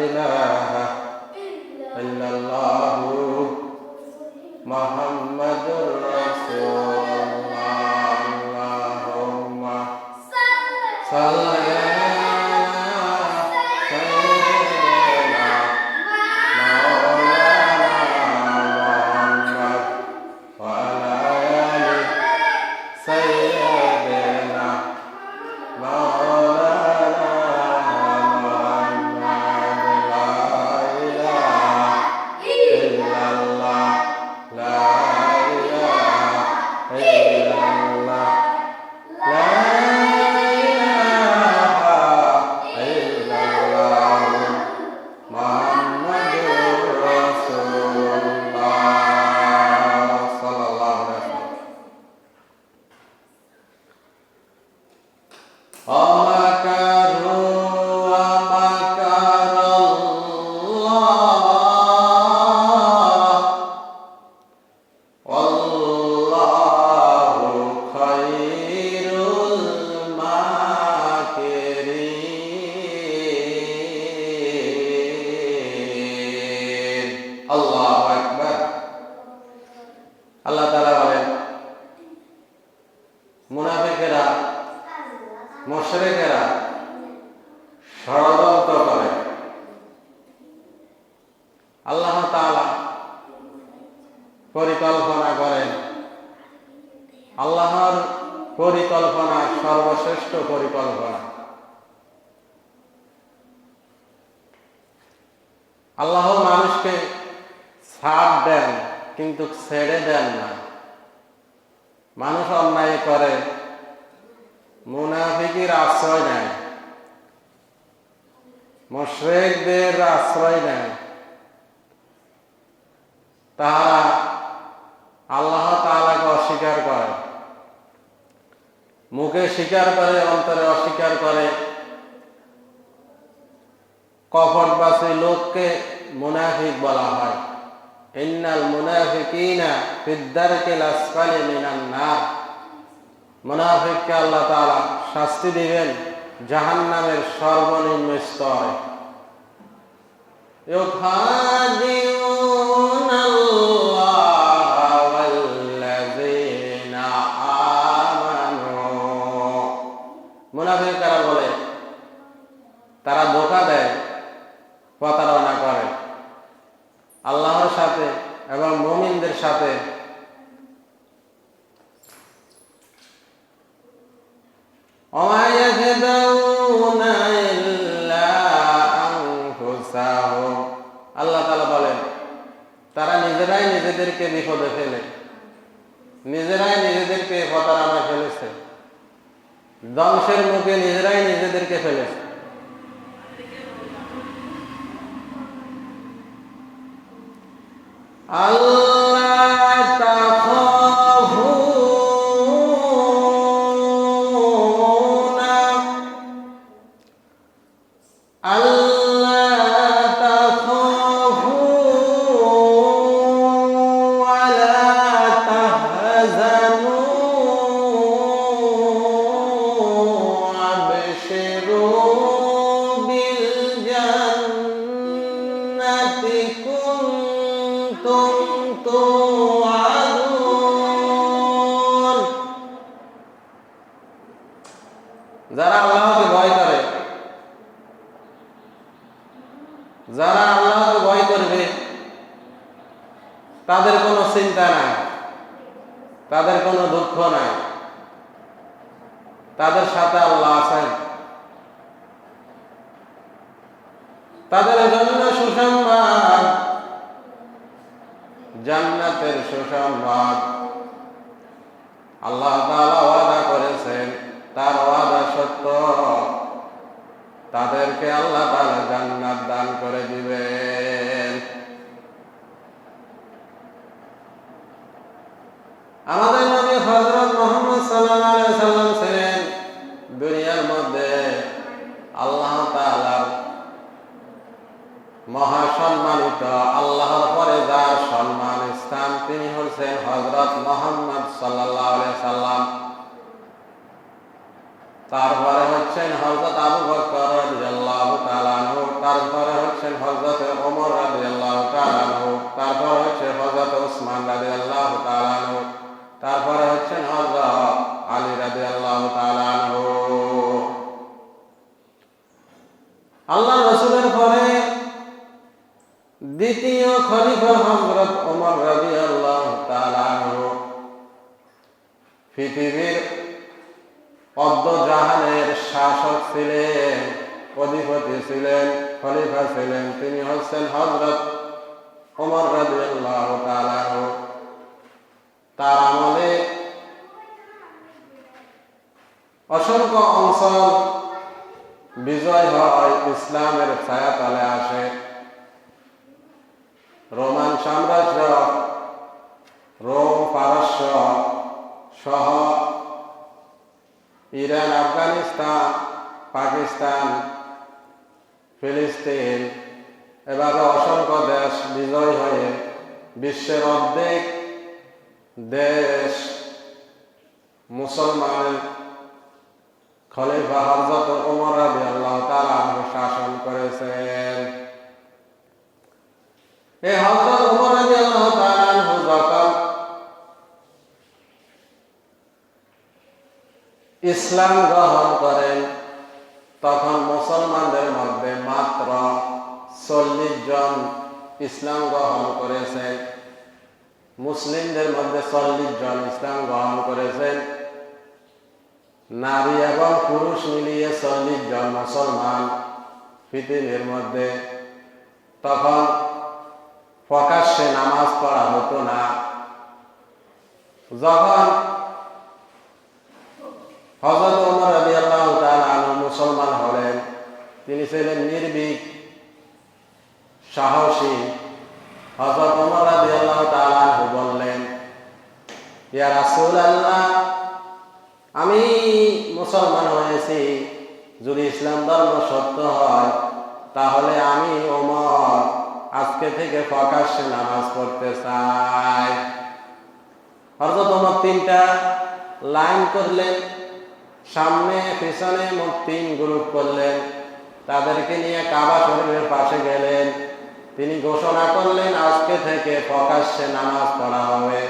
ইলাহা ইল্লাল্লাহু মুহাম্মাদুর রাসূলুল্লাহ। আল্লাহুম্মা সাল্লি আল্লাহ তাআলা বলেন, মুনাফিকেরা মুশরিকেরা ষড়যন্ত্র করে। আল্লাহ তাআলা পরিকল্পনা করেন। আল্লাহর পরিকল্পনা সর্বশ্রেষ্ঠ পরিকল্পনা। আল্লাহ মানুষকে ছাড় দেন কিন্তু ছেড়ে দেন না। মানুষ অন্যায় করে, মুনাফিকের আশ্রয় নেয়, মুশরিকদের আশ্রয় নেয়। তারা আল্লাহ তাআলাকে অস্বীকার করে, মুখে স্বীকার করে, অন্তরে অস্বীকার করে। কপটবাসী লোককে মুনাফিক বলা হয়। ইন্নাল মুনাফিকিনা ফিদ দারকিল আসফালি মিনান নার। মুনাফিককে আল্লাহ তাআলা শাস্তি দিবেন জাহান্নামের সর্বনিম্ন স্তরে। ইউখাদিউনাল্লাহা ওয়াল্লাযীনা আমানু। মুনাফিকরা বলে, তারা ধোঁকা দেয়, প্রতারণা করে আল্লাহর সাথে এবং মুমিনদের সাথে। ওয়া ইয়াহদাউনা ইল্লা আনফুসাহুম। আল্লাহ তাআলা বলেন, তারা নিজেরাই নিজেদেরকে বিপদে ফেলে, নিজেরাই নিজেদেরকে প্রতারণায় ফেলেছে, ধ্বংসের মুখে নিজেরাই নিজেদেরকে ফেলেছে। আল্লাহ তাখাফুনা ওয়ালা তাহজানু আবশিরু বিল জান্নাতি যারা আল্লাহকে ভয় করে, যারা আল্লাহকে ভয় করবে, তাদের কোনো চিন্তা নাই, তাদের কোনো দুঃখ নাই, তাদের সাথে আল্লাহ আছেন। তাদের জন্য সুসংবাদ, জান্নাতের সুসংবাদ। আল্লাহ তাআলা ওয়াদা করেছেন, তার ওয়াদা সত্য। তাদেরকে আল্লাহ তাআলা জান্নাত দান করে দিবেন। আমাদের নবী হযরত মুহাম্মদ সাল্লাল্লাহু আলাইহি ওয়াসাল্লাম ছিলেন দুনিয়ার মধ্যে আল্লাহ তাআলার মহাসম্মানিত, আল্লাহর পরে যার সম্মান স্থান, তিনি হচ্ছেন হযরত মুহাম্মদ সাল্লাল্লাহু আলাইহি ওয়াসাল্লাম। তারপরে হচ্ছেন হযরত আবু বকর রাদিয়াল্লাহু তাআলা আনহু, তারপরে আল্লাহ রসুলের পরে দ্বিতীয় খলিফা হযরত ওমর রাদিয়াল্লাহু তাআলা আনহু পৃথিবীর অর্ধজাহানের শাসক ছিলেন, অধিপতি ছিলেন, খলিফা ছিলেন। তিনি হচ্ছেন হযরত ওমর রাদিয়াল্লাহু তাআলা আনহু। তার আমলে অসংখ্য অঞ্চল বিজয় হয়, ইসলামের ছায়াতলে আসে। রোমান সাম্রাজ্য, রোম, পারস্য সহ ইরান, আফগানিস্তান, পাকিস্তান, ফিলিস্তিন এভাবে অসংখ্য দেশ বিজয় হয়ে বিশ্বের অর্ধেক দেশ মুসলমানের খলিফা হযরত ওমর রাদিয়াল্লাহু তাআলা আনহু শাসন করেছেন। এই হযরত ওমর রাদিয়াল্লাহু তাআলা আনহু যখন ইসলাম গ্রহণ করেন তখন মুসলমানদের মধ্যে মাত্র 40 জন ইসলাম গ্রহণ করেছেন। মুসলিমদের মধ্যে 40 জন ইসলাম গ্রহণ করেছেন। নারী এবং পুরুষ মিলিয়ে 40 জন মুসলমান পৃথিবীর মধ্যে। তখন প্রকাশ্যে নামাজ পড়া হতো না। যখন হযরত ওমর রাদিয়াল্লাহু তাআলা আনহু মুসলমান হলেন, তিনি ছিলেন নির্ভীক, সাহসী। হযরত ওমর রাদিয়াল্লাহু তাআলা আনহু বললেন, ইয়া রাসূলুল্লাহ, আমি মুসলমান হয়েছি, যদি ইসলাম ধর্ম সত্য হয় তাহলে আমি ওমর আজকে থেকে প্রকাশ্যে নামাজ পড়তে চাই। হযরত ওমর 3টা লাইন করলেন, সামনে পিছনে মোট 3 গ্রুপ করলেন। তাদেরকে নিয়ে কাবা শরীফের পাশে গেলেন। তিনি ঘোষণা করলেন, আজকে থেকে প্রকাশ্যে নামাজ পড়া হবে,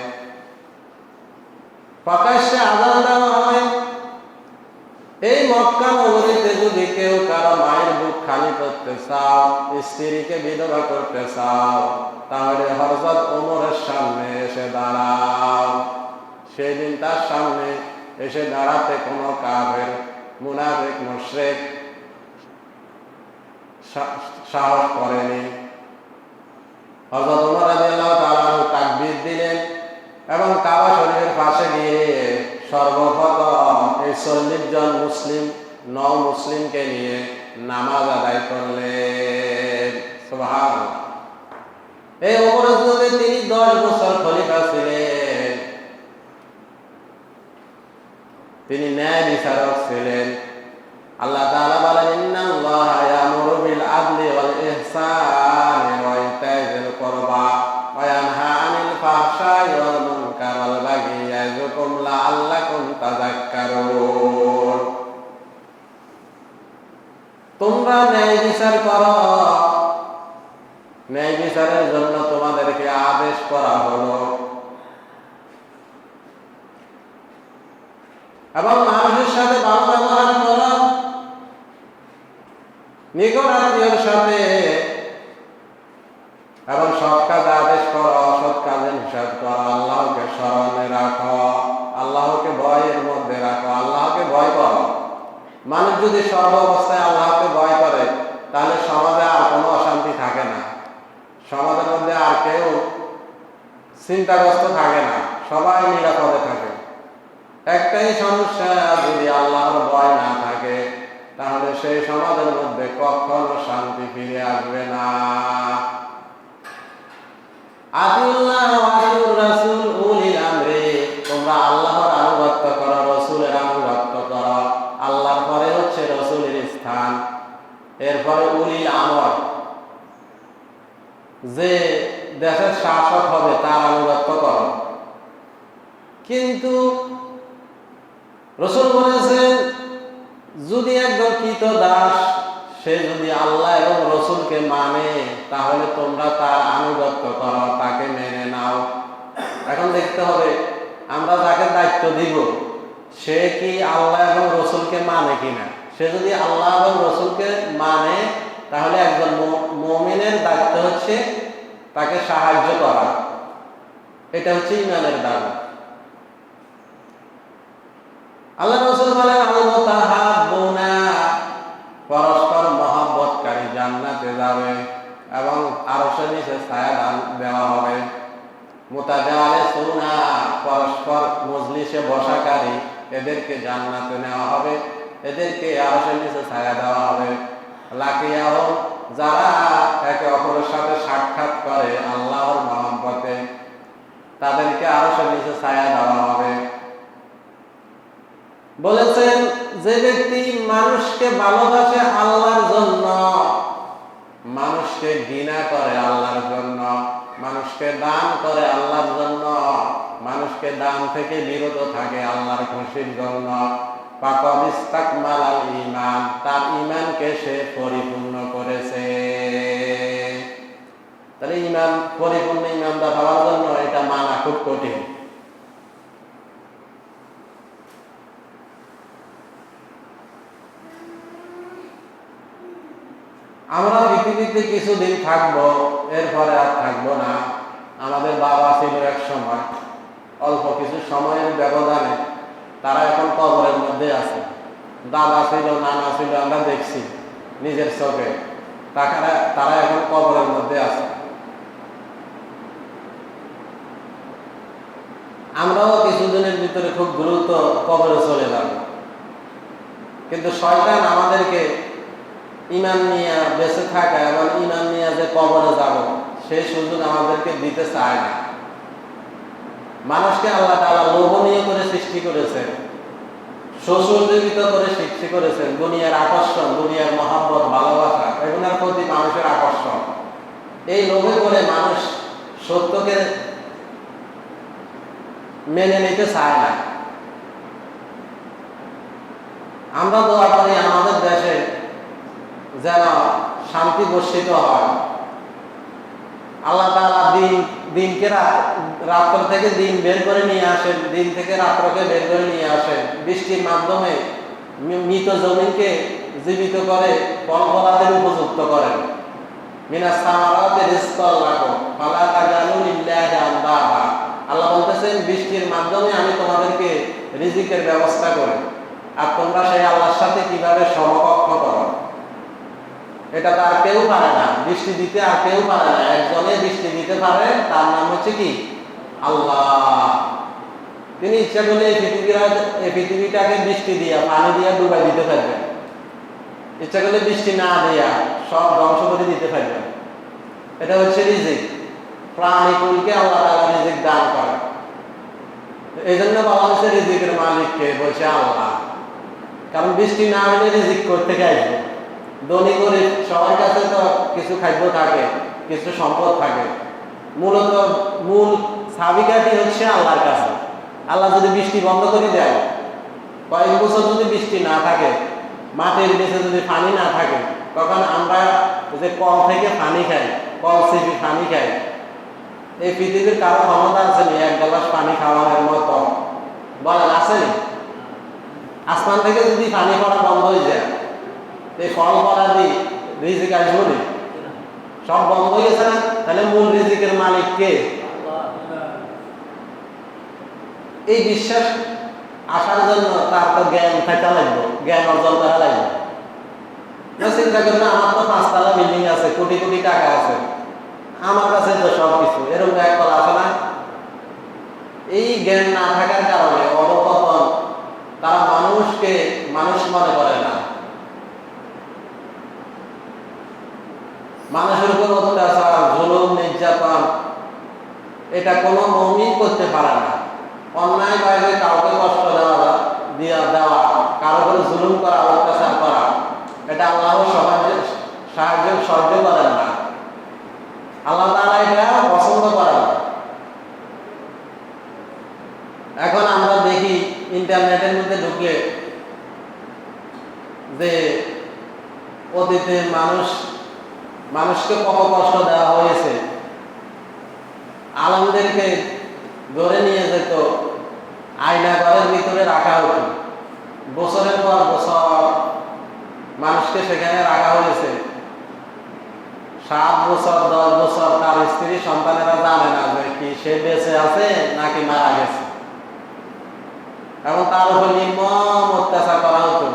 প্রকাশ্যে আযান দেওয়া হবে। এই মক্কা নগরীতে যদি কেউ কারো মায়ের বুক খালি করতে চাও, স্ত্রীকে বিধবা করতে চাও, তাহলে হযরত ওমরের সামনে এসে দাঁড়াও। সেদিন তার সামনে এসে দাঁড়াতে কোনো কাফের, মুনাফিক, মুশরিক সাহস করেনি। হযরত ওমর রাদিয়াল্লাহু তাআলা তাকবীর দিলেন এবং কাবা শরীফের পাশে গিয়ে সর্বপ্রথম এই 40 জন মুসলিম মুসলিমকে নিয়ে নামাজ আদায় করলেন। সুবহানাল্লাহ। এই ওমর যুগে তিনি 10 বছর খলিফা ছিলেন। তিনি ন্যায় বিচারক ছিলেন। আল্লাহ তাআলা বলেন, ইন্নাল্লাহা ইয়ামুরু বিল আদলি ওয়াল ইহসানি ওয়া ইতাইযিল কুরবা ওয়া ইয়ানহা আনিল ফাহশাই ওয়াল মুনকার ওয়াল বাগি ইয়াযুকুম লাআল্লাকুম তাযাক্কারুন। তোমরা ন্যায় বিচার করো, ন্যায় বিচারের জন্য তোমাদেরকে আদেশ করা হলো, এবং মানুষের সাথে ভালো ব্যবহার করো, নিকট আত্মীয়ের সাথে, এবং সৎ কাজে আদেশ করো, অসৎ কাজে নিষেধ করো। আল্লাহকে স্মরণে রাখো, আল্লাহকে ভয়ের মধ্যে রাখো, আল্লাহকে ভয় করো। মানুষ যদি সর্ব অবস্থায় আল্লাহকে ভয় করে তাহলে সমাজে আর কোনো অশান্তি থাকে না, সমাজের মধ্যে আর কেউ চিন্তাগ্রস্ত থাকে না, সবাই নিরাপদে থাকে। একটাই সমস্যা, যদি আল্লাহর ভয় না থাকে তাহলে সেই সমাজের মধ্যে কখনো শান্তি ফিরে আসবে না। আতিউল্লাহ ওয়া আতিউর রাসূল উলিল আমরি, তোমরা আল্লাহর আনুগত্য করো, রাসূলের আনুগত্য করো। আল্লাহর পরে হচ্ছে রাসূলের স্থান, এরপরে উলিল আমর, যে দেশের শাসক হবে তার আনুগত্য করো। কিন্তু রাসূল বলেছেন, যদি একজন কৃতদাস সে যদি আল্লাহ এবং রাসূলকে মানে তাহলে তোমরা তার আনুগত্য করো, তাকে মেনে নাও। এখন দেখতে হবে আমরা যাকে দায়িত্ব দিব সে কি আল্লাহ এবং রাসূলকে মানে কিনা। সে যদি আল্লাহ এবং রাসূলকে মানে তাহলে একজন মুমিনের দায়িত্ব হচ্ছে তাকে সাহায্য করা। এটা হচ্ছে ঈমানের দাবি। আল্লাহ রাসূল বলেন আল মুতাহাব্বুনা, পরস্পর মহব্বতকারী জান্নাতে যাবে এবং আরশের নিচে ছায়া দেওয়া হবে। মুতাজালিসুনা, পরস্পর মজলিসে বসাকারী, এদেরকে জান্নাতে নেওয়া হবে, এদেরকে আরশের নিচে ছায়া দেওয়া হবে। লাকিয়াহুম, যারা একে অপরের সাথে সাক্ষাৎ করে আল্লাহর মহব্বতে, তাদেরকে আরশের নিচে ছায়া দেওয়া হবে। বলেছেন যে ব্যক্তি মানুষকে ভালোবাসে আল্লাহর জন্য, মানুষকে ঘৃণা করে আল্লাহর জন্য, মানুষকে দান করে আল্লাহর জন্য, মানুষকে দান থেকে বিরত থাকে আল্লাহর খুশির জন্য, ফাকাদ ইসতাকমালাল ঈমান, তার ঈমানকে সে পরিপূর্ণ করেছে। তাহলে ঈমান, পরিপূর্ণ ঈমানদার হওয়ার জন্য এটা মানা খুব কঠিন। আমরা পৃথিবীতে কিছুদিন থাকবো, এরপরে আর থাকবো না। আমাদের বাবা ছিল এক সময়, অল্প কিছু সময়ের ব্যবধানে তারা এখন কবরের মধ্যে আছে। দাদা ছিল, নানা ছিল, আমরা দেখছি নিজের চোখে, তারা এখন কবরের মধ্যে আছে। আমরাও কিছুদিনের ভিতরে খুব দ্রুত কবরে চলে যাব, কিন্তু শয়তান আমাদেরকে ঈমান নিয়ে বেঁচে থাকা এবং ঈমান নিয়ে যে কবরে যাব সেই সুযোগ আমাদেরকে দিতে চায় না। মানুষকে আল্লাহ তাআলা লোভনীয় করে সৃষ্টি করেছেন, সুসজ্জিত করে সৃষ্টি করেছেন। দুনিয়ার আকর্ষণ, দুনিয়ার মহব্বত, ভালোবাসা, এগুলোর প্রতি মানুষের আকর্ষণ, এই লোভে করে মানুষ সত্যকে মেনে নিতে চায় না। আমরা দোয়া করি আমাদের দেশে যেন শান্তি বর্ষিত হয়। আল্লাহ তাআলা দিনকে রাত্র থেকে দিন বের করে নিয়ে আসেন, দিন থেকে রাত্রকে বের করে নিয়ে আসেন। বৃষ্টির মাধ্যমে মৃত জমিনকে জীবিত করে ফল ফলাদের উপযুক্ত করেন। মিনাস সামারাতি রিজকাল লাকুম ফালা তাজালু লিল্লাহি আনদাদা। আল্লাহ বলতেছেন বৃষ্টির মাধ্যমে আমি তোমাদেরকে রিজিকের ব্যবস্থা করি, আর তোমরা সেই আল্লাহর সাথে কিভাবে সমকক্ষ করো। এটা তো আর কেউ পারে না, বৃষ্টি দিতে আর কেউ পারে না। একজনে বৃষ্টি দিতে পারে, তার নাম হচ্ছে কি? আল্লাহ। তিনি ইচ্ছা করলে এই পৃথিবীটাকে বৃষ্টি দিয়া, পানি দিয়া ডুবাই দিতে পারবেন। ইচ্ছা করলে বৃষ্টি না দিয়া সব ধ্বংস করে দিতে পারবেন। এটা হচ্ছে রিজিক। প্রাণীকুলকে আল্লাহ তাআলা রিজিক দান করে। এই জন্য বলা হচ্ছে রিজিকের মালিককে, বলছে আল্লাহ। কারণ বৃষ্টি না হলে রিজিক করতে আসবে। ধনী গরিব সবার কাছে তো কিছু খাদ্য থাকে, কিছু সম্পদ থাকে। মূলত মূল চাবিকাঠি হচ্ছে আল্লাহর কাছে। আল্লাহ যদি বৃষ্টি বন্ধ করে দেয়, কয়েক বছর যদি বৃষ্টি না থাকে, মাটির নিচে যদি পানি না থাকে, তখন আমরা যে কল থেকে পানি খাই, কল সিপি পানি খাই, এই পৃথিবীর কারো ক্ষমতা আছে নি এক গ্লাস পানি খাওয়ানোর মতো? বলেন, আসেনি? আসমান থেকে যদি পানি পড়া বন্ধ হয়ে যায়, এই ফল পড়া দিয়ে রিজিক আসবো নি? সব বন্ধ হয়ে গেছে না? তাহলে মূল রিজিকের মালিক কে? এই বিশ্বাস আসার জন্য তার তো জ্ঞান থাকা লাগবে, জ্ঞান অর্জন করা লাগবে। চিন্তা করেন, আমার তো 5 তলা বিল্ডিং আছে, কোটি কোটি টাকা আছে, আমার কাছে তো সব কিছু, এরকম এক কলা আছে না? এই জ্ঞান না থাকার কারণে অবকথন, তারা মানুষকে মানুষ মনে করে না। মানুষের উপর অত্যাচার, জুলুম, নির্যাতন, এটা কোনো মুমিন করতে পারে না। অন্যায় বাইরে কাউকে কষ্ট দেওয়া, কারো উপরে জুলুম করা, অত্যাচার করা, এটা আল্লাহ সাহায্য সহ্য করেন না। আল্লাহ তাআলা এটা পছন্দ করেন না। এখন আমরা দেখি ইন্টারনেটের মধ্যে ঢুকলে যে অতীতে মানুষকে কত কষ্ট দেওয়া হয়েছে। আলেমদেরকে ধরে নিয়ে যেত, আয়না ঘরের ভিতরে রাখা হতো, বছরের পর বছর মানুষকে সেখানে রাখা হয়েছে। 7 বছর 10 বছর তার স্ত্রী সন্তানেরা জানে না যে কি সে বেঁচে আছে নাকি মারা গেছে, এবং তার উপর নির্মম অত্যাচার করা হতো।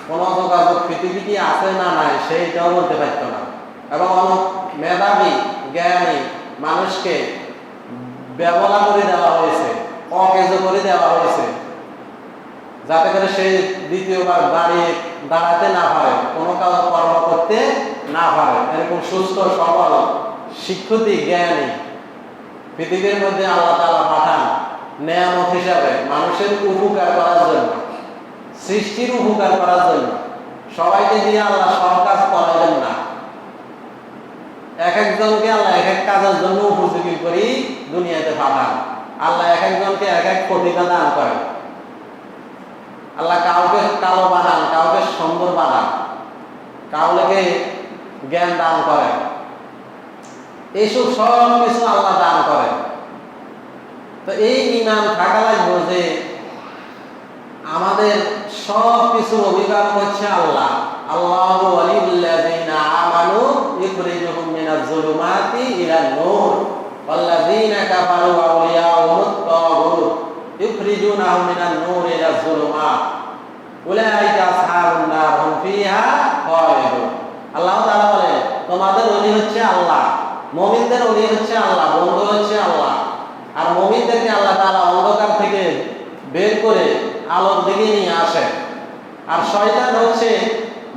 কোনো যোগাযোগ পৃথিবী আছে না নাই সেইটাও বলতে পারত না। এবং অনেক মেধাবী জ্ঞানী মানুষকে ব্যবহার করে দেওয়া হয়েছে, অকেজ করে দেওয়া হয়েছে, যাতে করে সে দ্বিতীয়বার দাঁড়াতে না পারে, কোনো কাজ কর্ম করতে না পারে। এরকম সুস্থ সবল শিক্ষিত জ্ঞানী পৃথিবীর মধ্যে আল্লাহ তাআলা পাঠান নেয়ামত হিসাবে, মানুষের উপকার করার জন্য, সৃষ্টির উপকার করার জন্য। সবাইকে দিয়ে আল্লাহ সব কাজ করাবেন না, এক একজনকে আল্লাহ এক এক কাজের জন্য উপযোগী করে দুনিয়াতে পাঠান। আল্লাহ এক একজনকে এক এক প্রতিভা দান করেন। আল্লাহ কাউকে কালো বানান, কাউকে সুন্দর বানান, কাউকে জ্ঞান দান করেন। এইসব সব কিছু আল্লাহ দান করেন। তো এই ঈমান থাকা লাগবে যে আমাদের সব কিছুর অভিভাবক হচ্ছে আল্লাহ। আল্লাহু ওয়ালিউল্লাযিনা আমানু ইখরিজুহুম মিনাজ যুলুমাতি ইলান নূর ওয়াল্লাযিনা কাফারু আউলিয়াউহুমুত তাগুত ইখরিজুনাহুম মিনান নূর ইলাজ যুলুমাত উলাইকা আসহাবুন নার হুম ফিহা খালিদুন। আল্লাহ তাআলা বলেন, তোমাদের ওলি হচ্ছে আল্লাহ, মুমিনদের ওলি হচ্ছে আল্লাহ, বন্ধু হচ্ছে আল্লাহ। আর মুমিনদেরকে আল্লাহ তাআলা অন্ধকার থেকে বের করে আলোর দিকে নিয়ে আসে। আর শয়তান হচ্ছে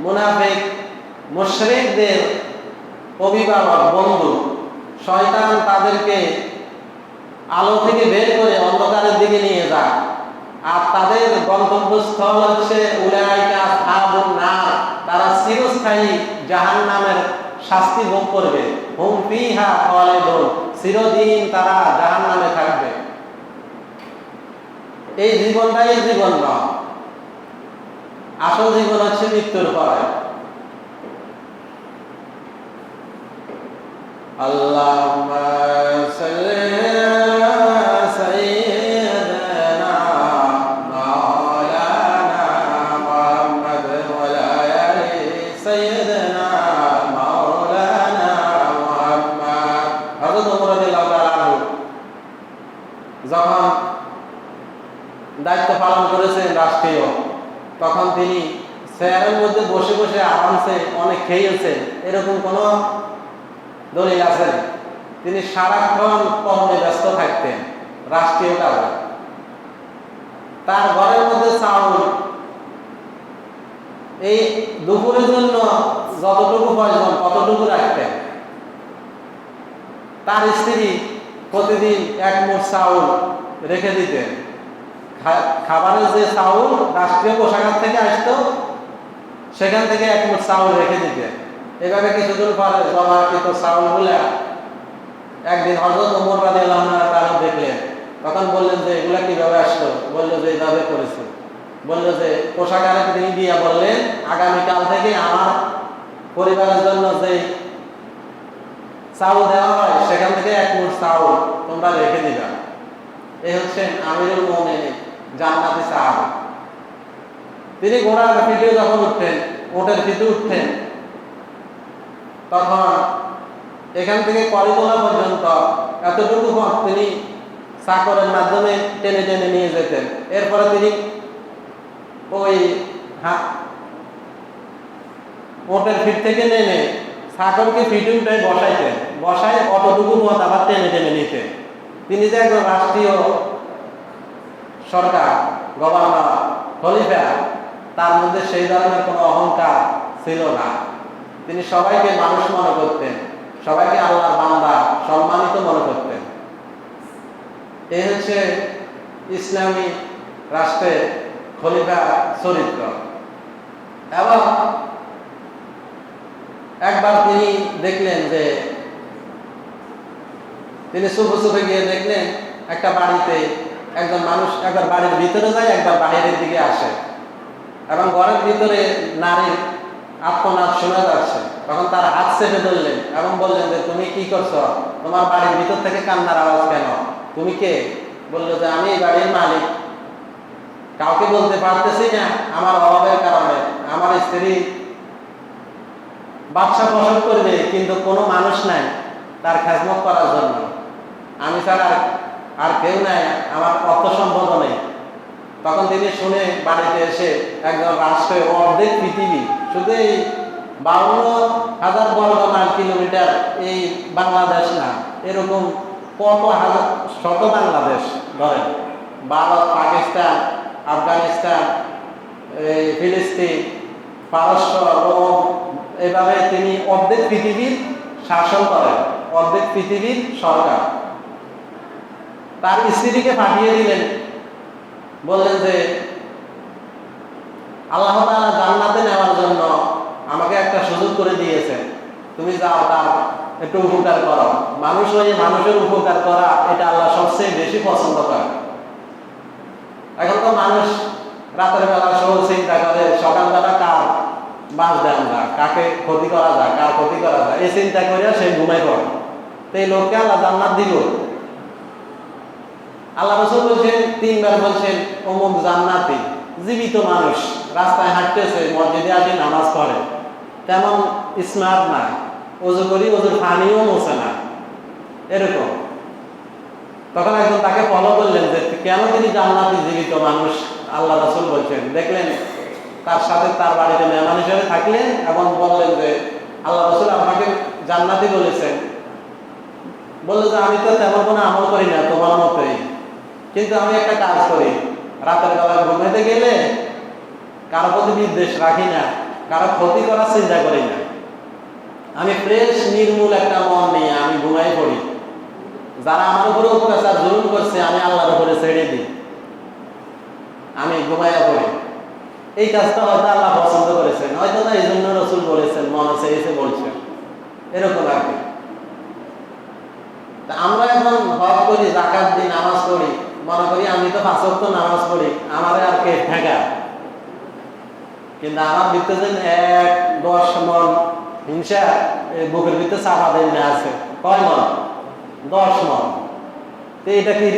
মুনাফিক মুশরিকদের অভিভাবক, বন্ধু। শয়তান তাদেরকে আলো থেকে বের করে অন্ধকারের দিকে নিয়ে যায়। আর তাদের গন্তব্যস্থল হচ্ছে উলাইকা আসহাবুন নার, তারা চিরস্থায়ী জাহান্নামের শাস্তি ভোগ করবে। হুম ফিহা খালিদুন, চিরদিন তারা জাহান্নামে থাকবে। এই জীবনটাই জীবন নয়, আসল জীবন হচ্ছে মৃত্যুর পরে। আল্লাহুম্মা সাল্লি আলা সাইয়্যিদিনা মাওলানা মুহাম্মদ ওয়া আলা আলি সাইয়্যিদিনা মাওলানা মুহাম্মদ। হযরত ওমর রাদিয়াল্লাহু তাআলা আনহু যখন দায়িত্ব পালন করেছেন রাষ্ট্রীয়, তখন তিনি চেয়ারের মধ্যে বসে বসে আরামসে অনেক খেয়েছেন, এরকম কোনো দলিল আছে? তিনি সারাক্ষণ কর্মে ব্যস্ত থাকতেন রাষ্ট্রীয় কাজে। তার ঘরের মধ্যে চাউল এই দুপুরের জন্য যতটুকু প্রয়োজন ততটুকু রাখতেন। তার স্ত্রী প্রতিদিন 1 মুঠ চাউল রেখে দিতেন। খাবারের যে চাউল রাষ্ট্রীয় কোষাগার থেকে আসতো, সেখান থেকে 1 মুঠ চাউল রেখে দিতেন। এভাবে কিছুদিন পরে জমাকৃত চাউলগুলা একদিন হযরত ওমর রাদিয়াল্লাহু তাআলা দেখলেন। তখন বললেন যে এগুলা কিভাবে আসলো? বললো যে এইভাবে করেছে। বললো যে কোষাগারে তিনি গিয়ে বললেন, আগামীকাল থেকে আমার পরিবারের জন্য যে চাউল দেওয়া হয় সেখান থেকে 1 মুঠ চাউল তোমরা রেখে দিবা। এই হচ্ছেন আমিরুল মুমিনিন, জান্নাতি সাহাবী। তিনি ঘোড়ার পিঠে যখন উঠতেন, উটের পিঠে উঠতেন, তখন এখান থেকে করিতলা পর্যন্ত এতটুকু পথ তিনি চাকরের মাধ্যমে টেনে টেনে নিয়ে যেতেন। এরপরে তিনি ওই উটের পিঠ থেকে নেমে চাকরকে পিঠে উঠে বসাইতেন, বসায় অতটুকু পথ আবার টেনে টেনে নিতেন। তিনি যে একজন রাষ্ট্রীয় সরকার, গভর্নর, খলিফা, তার মধ্যে সেই ধরনের কোনো অহংকার ছিল না। তিনি সবাইকে মানুষ মনে করতেন, সবাইকে আল্লাহর বান্দা সম্মানিত মনে করতেন। এই হচ্ছে ইসলামী রাষ্ট্রের খলিফা চরিত্র। এবং একবার তিনি দেখলেন যে তিনি চুপে চুপে গিয়ে দেখলেন একটা বাড়িতে একজন মানুষ একবার বাড়ির ভিতরে যায়, একবার বাইরের দিকে আসে, এবং ঘরের ভিতরে নারীর আত্মনাদ শোনা যাচ্ছে। তখন তার হাত চেপে ধরলেন এবং বললেন যে তুমি কি করছো? তোমার বাড়ির ভিতর থেকে কান্নার আওয়াজ কেন? তুমি কে? বললো যে আমি এই বাড়ির মালিক, কাউকে বলতে পারতেছি না আমার অভাবের কারণে। আমার স্ত্রী বাদশা পছন্দ করবে, কিন্তু কোনো মানুষ নাই তার খেজমত করার জন্য। আমি ছাড়া আর কেউ নাই, আমার অর্থ সম্পদও নেই। তখন তিনি শুনে বাড়িতে এসে একজন রাষ্ট্রে অর্ধেক পৃথিবী, শুধু এই 52,000 বর্গ মাইল কিলোমিটার এই বাংলাদেশ না, এরকম কত হাজার শত বাংলাদেশ ধরেন, ভারত, পাকিস্তান, আফগানিস্তান, এই ফিলিস্তিন, পারস্য, রোম, এভাবে তিনি অর্ধেক পৃথিবীর শাসন করেন, অর্ধেক পৃথিবীর সরকার। তার স্ত্রীকে পাঠিয়ে দিলেন, বললেন যে আল্লাহ তাআলা জান্নাতে নেওয়ার জন্য আমাকে একটা সুযোগ করে দিয়েছেন, তুমি যাও তার একটু উপকার করো। মানুষ হয়ে মানুষের উপকার করা, এটা আল্লাহ সবচেয়ে বেশি পছন্দ করে। এখন তো মানুষ রাতের বেলা সব চিন্তা করে সকালবেলা কার বাস দেন যায়, কাকে ক্ষতি করা যায়, কার ক্ষতি করা যায়, এই চিন্তা করে সে ঘুমাই পড়ে। তো এই লোককে আল্লাহ জান্নাত দিল। আল্লাহ রাসূল বলছেন, 3 বার বলছেন অমুক জান্নাতি, জীবিত মানুষ রাস্তায় হাঁটতেছে, মসজিদে আসে নামাজ পড়ে, তেমন স্মার্ট না, ওযু করি ওযুর পানিও মোছে না, এরকম। তখন একজন তাকে ফলো করলেন যে কেন তিনি জান্নাতি জীবিত মানুষ আল্লাহ রাসূল বলছেন। দেখলেন তার সাথে তার বাড়িতে মেহমান হিসেবে থাকলেন এবং বললেন যে আল্লাহ রাসূল আপনাকে জান্নাতি বলেছেন। বলল যে আমি তো তেমন কোনো আমল করি না তোমার মতোই, কিন্তু আমি একটা কাজ করি, রাতের বেলা ঘুমাইতে গেলে কারো প্রতি বিদ্বেষ রাখি না, কারো ক্ষতি করার চিন্তা করি না, আমি ফ্রেশ নির্মূল একটা মন নিয়ে আমি ঘুমাই পড়ি। যারা আমার উপরে অত্যাচার জুলুম করছে আমি আল্লাহর উপরে ছেড়ে দিই, আমি ঘুমাইয়া পড়ি। এই কাজটা হয়তো আল্লাহ পছন্দ করেছেন, হয়তো না এই জন্য রাসূল বলেছেন, মনে চেয়েছে বলছেন, এরকম আর কি। আমরা এখন হজ করি, যাকাত দিই, নামাজ পড়ি, মনে করি আমি তো 5 ওয়াক্ত নামাজ পড়ি, আমার আর কে ঠেকা। কিন্তু আমার ভিতরে 10 মন হিংসা বুকের ভিতরে চাপা দিয়ে আছে। কয় মন? 10 মন। তো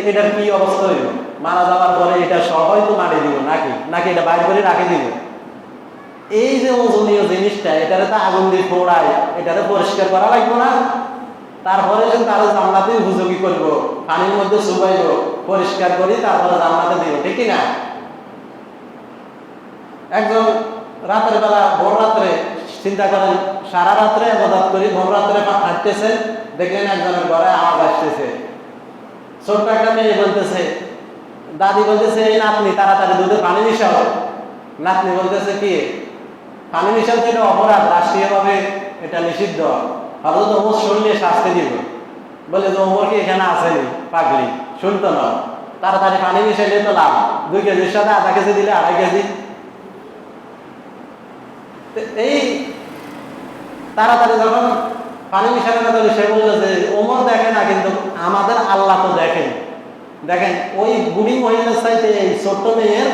এটার কি অবস্থা হইল? মারা যাওয়ার পরে এটা সবাই তো মারি দিব নাকি নাকি এটা বাইর করে রাখে দিব? এই যে ওজনীয় জিনিসটা, এটারে তো আগুন দিয়ে পোড়ায়, এটারে পরিষ্কার করা লাগবে না? তারপরে তারা জান্নাতে উপযোগী করবো, পানির মধ্যে চুবাইব, পরিষ্কার করি, তারপরে জান্নাতে দিব, ঠিক না? একজন রাতের বেলা ভোর রাত্রে, চিন্তা করেন সারা রাত্রে ইবাদত করি, ভোর রাত্রে হাঁটতেছে, দেখলেন একজনের ঘরে আওয়াজ আসতেছে, ছোট্ট একটা মেয়ে বলতেছে, দাদি বলতেছে এই নাতনি তাড়াতাড়ি দুধে পানি মিশাও। নাতনি বলতেছে কি পানি মিশাও তো এটা অপরাধ, রাষ্ট্রীয়ভাবে এটা নিষিদ্ধ, হযরত ওমর শুনলে শাস্তি দিব। বলে যে ওমর কি এখানে আসেনি, পাগলি, শুনতো না, তাড়াতাড়ি পানি মিশাইলে তো লাভ, 2 কেজির সাথে আধা কেজি দিলে 2.5 কেজি। এই তাড়াতাড়ি যখন পানি মিশানো না, সে বললো যে ওমর দেখে না, কিন্তু আমাদের আল্লাহ তো দেখেন। দেখেন ওই বুড়ি মহিলার চাইতে এই ছোট্ট মেয়ের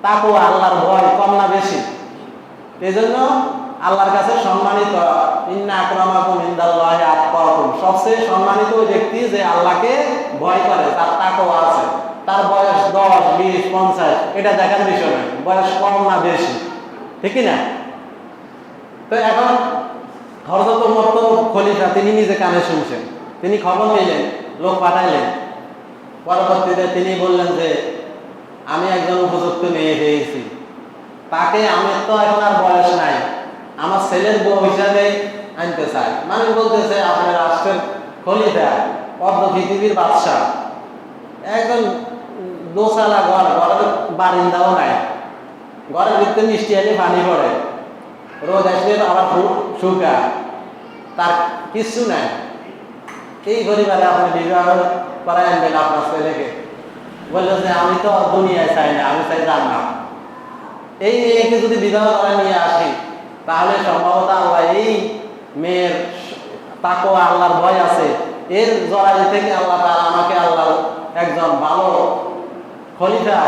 তাকওয়া, আল্লাহর ভয় কম না বেশি? এই জন্য আল্লাহর কাছে সম্মানিত, ইন্না আকরামাকুম ইনদাল্লাহি আতকাকুম, সবচেয়ে সম্মানিত ওই ব্যক্তি যে আল্লাহকে ভয় করে, তার তাকওয়া আছে। তার বয়স 10, 20, 50 এটা দেখার বিষয় নয়, বয়স কম না বেশি, ঠিক না? তো এখন হযরত ওমর তো খলিফা, তিনি নিজে কানে শুনছেন, তিনি খবর নিলেন, লোক পাঠাইলেন। পরবর্তীতে তিনি বললেন যে আমি একজন উপযুক্ত মেয়ে পেয়েছি, তাকে, আমি তো এখন আর বয়স নাই, আমার ছেলের বউ হিসাবে আনতে চাই। মানুষ বলতেছে আপনার রাষ্ট্রের খলিফা, অর্ধ পৃথিবীর বাদশাহ, একজন দোসালা ঘর, ঘরের বারিন্দাও নাই, ঘরের ভিতরে মিষ্টি আনি পানি পড়ে, রোদ আসলে আবার শুকা, তার কিছু নাই। এই পরিবারে আপনি বিবাহ করাই আনবেন আপনার ছেলেকে? বললো যে আমি তো দুনিয়ায় চাই না, আমি চাই জান্নাত। এই মেয়েকে যদি বিবাহ করে নিয়ে আসি, তাহলে সম্ভবত আল্লাহ এই মেয়ের তাকওয়া, আল্লাহর ভয় আছে, এর জড়াই থেকে আল্লাহ তাআলা আমাকে আল্লাহর একজন ভালো খলিফা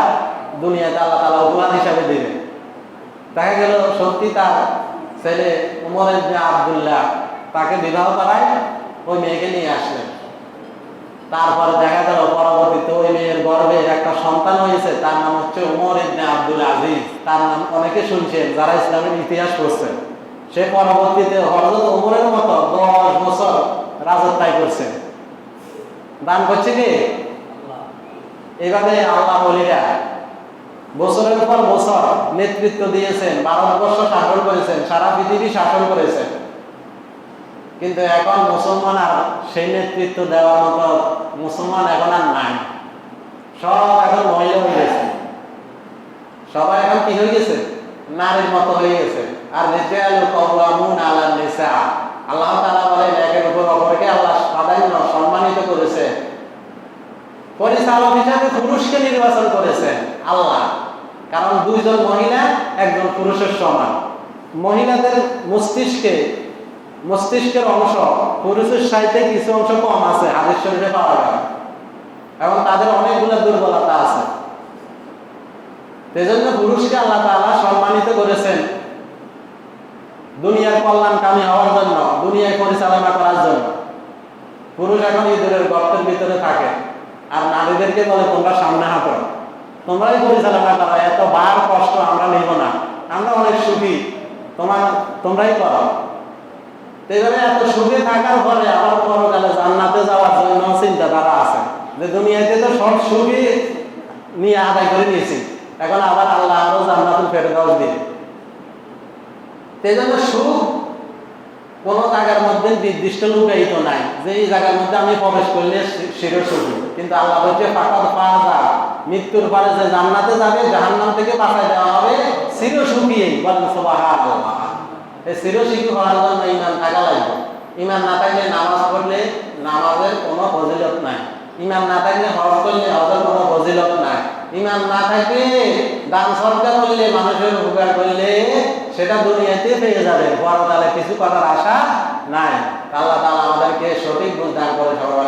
দুনিয়াতে আল্লাহ তাআলা উপহার হিসাবে দেবেন। দেখা গেল সত্যি তার ছেলে উমর ইবনে আব্দুল্লাহ তাকে বিবাহ করায়, ওই মেয়েকে নিয়ে আসলেন। তারপরে দেখা গেল পরবর্তীতে ওই মেয়ের গর্ভে একটা সন্তান হয়েছে, তার নাম হচ্ছে উমর ইবনে আব্দুল আজিজ। তার নাম অনেকে শুনছেন যারা ইসলামের ইতিহাস পড়ছেন, সে পরবর্তীতে হযরত ওমরের মতো 10 বছর রাজত্ব করছে। দান করছে কি? এইভাবে আল্লাহ ওলিরা বছরের পর বছর নেতৃত্ব দিয়েছেন, ভারতবর্ষ শাসন করেছেন, সারা পৃথিবী শাসন করেছেন। কিন্তু এখন মুসলমান আর সেই নেতৃত্ব দেওয়ার মতো মুসলমান এখন আর নাই। সব এখন মহিলা হয়ে গেছে, সবাই এখন কি হয়ে গেছে? নারীর মতো হয়ে গেছে। আর রিজালু কাওয়ামুন আলা নিসা, আল্লাহ তাআলা বলেন একের উপর অপরকে আল্লাহ প্রাধান্য সম্মানিত করেছে। পরিচালক হিসাবে পুরুষকে নির্বাচন করেছেন আল্লাহ, কারণ দুইজন মহিলা একজন পুরুষের সমান। মহিলাদের মস্তিষ্কের অংশ পুরুষের সাথে কিছু অংশ কম আছে, হাদিস শরীফে পাওয়া যায়, এবং তাদের অনেকগুলো দুর্বলতা আছে। সেজন্য পুরুষকে আল্লাহ তাআলা সম্মানিত করেছেন দুনিয়ার কল্যাণকামী হওয়ার জন্য, দুনিয়ায় পরিচালনা করার জন্য। পুরুষ এখন ইঁদুরের গর্তের ভিতরে থাকে, আর নারীদেরকে বলে তোমরা সামনে হাঁটো, তোমরাই পরিচালনা করো, এত বার কষ্ট আমরা নিব না, আমরা অনেক সুখী, তোমরাই করো। এইভাবে এত সুখে থাকার পরে আবার পরকালে জান্নাতে যাওয়ার জন্য চিন্তাধারা আছে যে দুনিয়াতে তো সব সুখই নিয়ে আদায় করে নিয়েছি, এখন আবার আল্লাহ আরো জান্নাতুল ফেরদাউস দিবে। সেই জন্য সুখ কোন জায়গার মধ্যে নির্দিষ্ট লুকায়িত নাই যে এই জায়গার মধ্যে আমি প্রবেশ করলে সেটা সুখী। কিন্তু আল্লাহ বলছে ফাকাদ ফাযা, মৃত্যুর পরে যে জান্নাতে যাবে জাহান্নাম থেকে বাঁচায় দেওয়া হবে চির সুখী। বলেন সুবহানাল্লাহ। এই চির সুখী হওয়ার জন্য ঈমান থাকা লাগবে। ঈমান না থাকলে নামাজ পড়লে নামাজের কোনো ফজিলত নাই, ঈমান না থাকলে হজ করলে হজের কোনো ফজিলত নাই, ঈমান না থাকলে দান সদকা করলে মানুষের উপকার করলে সেটা দুনিয়াতে পেয়ে যাবে, পরকালে কিছু করার আশা নাই। আল্লাহ তাআলা আমাদেরকে সঠিক বুঝ দান করে সবাই।